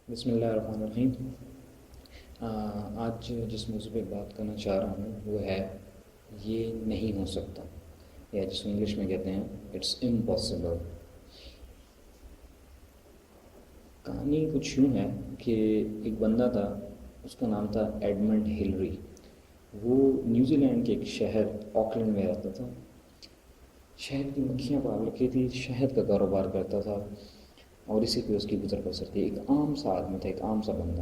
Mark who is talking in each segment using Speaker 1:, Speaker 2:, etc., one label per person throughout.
Speaker 1: بسم اللہ الرحمن الرحیم۔ آج جس موضوع پہ بات کرنا چاہ رہا ہوں وہ ہے یہ نہیں ہو سکتا، یا جس کو انگلش میں کہتے ہیں اٹس امپاسبل۔ کہانی کچھ یوں ہے کہ ایک بندہ تھا، اس کا نام تھا ایڈمنڈ ہلری۔ وہ نیوزی لینڈ کے ایک شہر آکلینڈ میں رہتا تھا۔ شہر کی مکھیاں پال رکھی تھی، شہد کا کاروبار کرتا تھا اور اسی پہ اس کی گزر بسر تھی۔ ایک عام سا آدمی تھا، ایک عام سا بندہ۔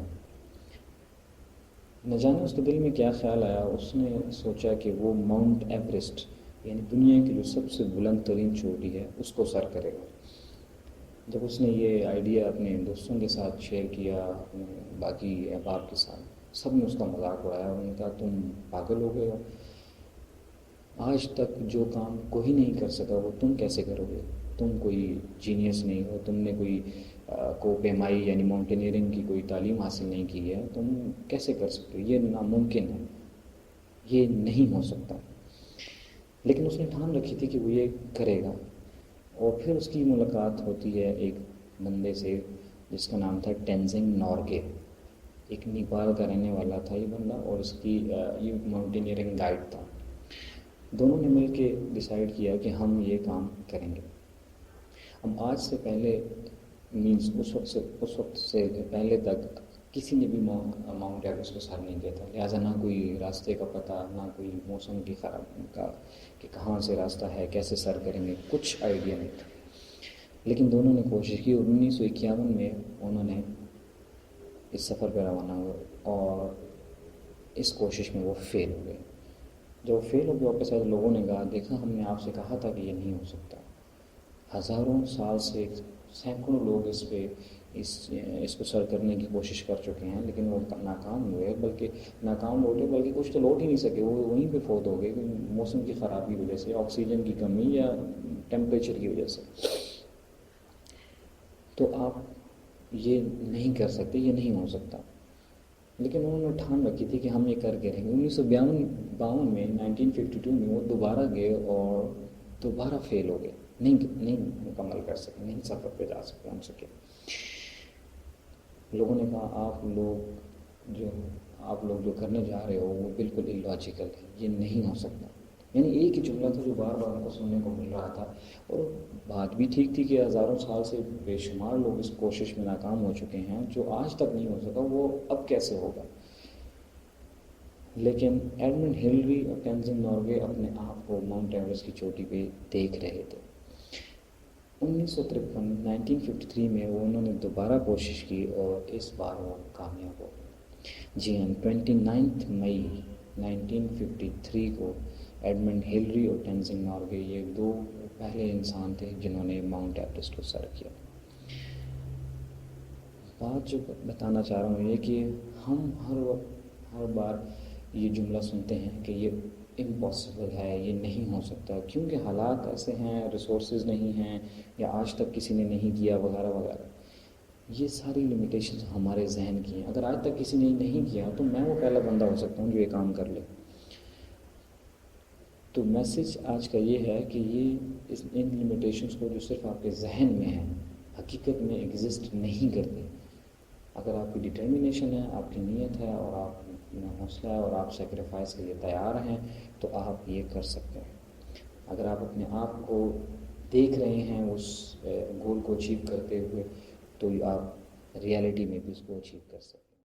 Speaker 1: نہ جانے اس کے دل میں کیا خیال آیا، اس نے سوچا کہ وہ ماؤنٹ ایوریسٹ یعنی دنیا کی جو سب سے بلند ترین چوٹی ہے اس کو سر کرے گا۔ جب اس نے یہ آئیڈیا اپنے دوستوں کے ساتھ شیئر کیا، اپنے باقی احباب کے ساتھ، سب نے اس کا مذاق اڑایا اور انہوں نے کہا تم پاگل ہو گئے ہو، آج تک جو کام کوئی نہیں کر سکا وہ تم کیسے کرو گے؟ تم کوئی جینیس نہیں ہو، تم نے کوئی کو پیمائی یعنی ماؤنٹینئرنگ کی کوئی تعلیم حاصل نہیں کی ہے، تم کیسے کر سکتے ہو؟ یہ ناممکن ہے، یہ نہیں ہو سکتا۔ لیکن اس نے ٹھان رکھی تھی کہ وہ یہ کرے گا۔ اور پھر اس کی ملاقات ہوتی ہے ایک بندے سے جس کا نام تھا ٹینزنگ نورگے۔ ایک نیپال کا رہنے والا تھا یہ بندہ، اور اس کی یہ ماؤنٹینئرنگ گائیڈ تھا۔ دونوں نے مل کے ڈیسائیڈ کیا کہ ہم یہ کام کریں گے۔ اب آج سے پہلے مینس اس وقت سے پہلے تک کسی نے بھی ماؤنٹ ایوریسٹ کو سر نہیں کیا تھا، لہٰذا نہ کوئی راستے کا پتہ، نہ کوئی موسم کی خراب کا کہ کہاں سے راستہ ہے، کیسے سر کریں گے، کچھ آئیڈیا نہیں تھا۔ لیکن دونوں نے کوشش کی اور 1951 میں انہوں نے اس سفر پہ روانہ ہوئے، اور اس کوشش میں وہ فیل ہو گئے۔ جب فیل ہو کے واپس آئے، لوگوں نے کہا دیکھا ہم نے آپ سے کہا تھا کہ یہ نہیں ہو سکتا۔ ہزاروں سال سے سینکڑوں لوگ اس کو سر کرنے کی کوشش کر چکے ہیں، لیکن وہ ناکام ہوئے، بلکہ ناکام بلکہ کچھ تو لوٹ ہی نہیں سکے، وہ وہیں پہ فوت ہو گئے، موسم کی خرابی کی وجہ سے، آکسیجن کی کمی یا ٹیمپریچر کی وجہ سے۔ تو آپ یہ نہیں کر سکتے، یہ نہیں ہو سکتا۔ لیکن انہوں نے ٹھان رکھی تھی کہ ہم یہ کر کے رہیں گے۔ 1952 میں 1952 میں وہ دوبارہ گئے اور دوبارہ فیل ہو گئے، نہیں مکمل کر سکے، نہیں سفر پہ جا سکے ہم سکے۔ لوگوں نے کہا آپ لوگ جو کرنے جا رہے ہو وہ بالکل اللاجیکل ہے، یہ نہیں ہو سکتا۔ یعنی ایک ہی جملہ تھا جو بار بار ان کو سننے کو مل رہا تھا، اور بات بھی ٹھیک تھی کہ ہزاروں سال سے بے شمار لوگ اس کوشش میں ناکام ہو چکے ہیں، جو آج تک نہیں ہو سکا وہ اب کیسے ہوگا؟ لیکن ایڈمنڈ ہلری اور ٹینزنگ نورگے اپنے آپ کو ماؤنٹ ایوریسٹ کی چوٹی پہ دیکھ رہے تھے۔ 1953 میں انہوں نے دوبارہ کوشش کی اور اس بار وہ کامیاب ہو گئے۔ جی ہاں، 29 مئی 1953 کو ایڈمنڈ ہلری اور ٹینزنگ نورگے یہ دو پہلے انسان تھے جنہوں نے ماؤنٹ ایوریسٹ کو سر کیا۔ بات جو بتانا چاہ رہا ہوں یہ کہ ہم ہر بار یہ جملہ سنتے ہیں کہ یہ امپاسبل ہے، یہ نہیں ہو سکتا، کیونکہ حالات ایسے ہیں، ریسورسز نہیں ہیں، یا آج تک کسی نے نہیں کیا وغیرہ وغیرہ۔ یہ ساری لمیٹیشنز ہمارے ذہن کی ہیں۔ اگر آج تک کسی نے نہیں کیا تو میں وہ پہلا بندہ ہو سکتا ہوں جو یہ کام کر لے۔ تو میسج آج کا یہ ہے کہ ان لمیٹیشنز کو جو صرف آپ کے ذہن میں ہیں، حقیقت میں ایگزسٹ نہیں کرتے۔ اگر آپ کی ڈٹرمنیشن ہے، آپ کی نیت ہے، اور آپ میں حوصلہ ہے، اور آپ سیکریفائس کے لیے تیار ہیں، تو آپ یہ کر سکتے ہیں۔ اگر آپ اپنے آپ کو دیکھ رہے ہیں اس گول کو اچیو کرتے ہوئے، تو آپ ریالٹی میں بھی اس کو اچیو کر سکتے ہیں۔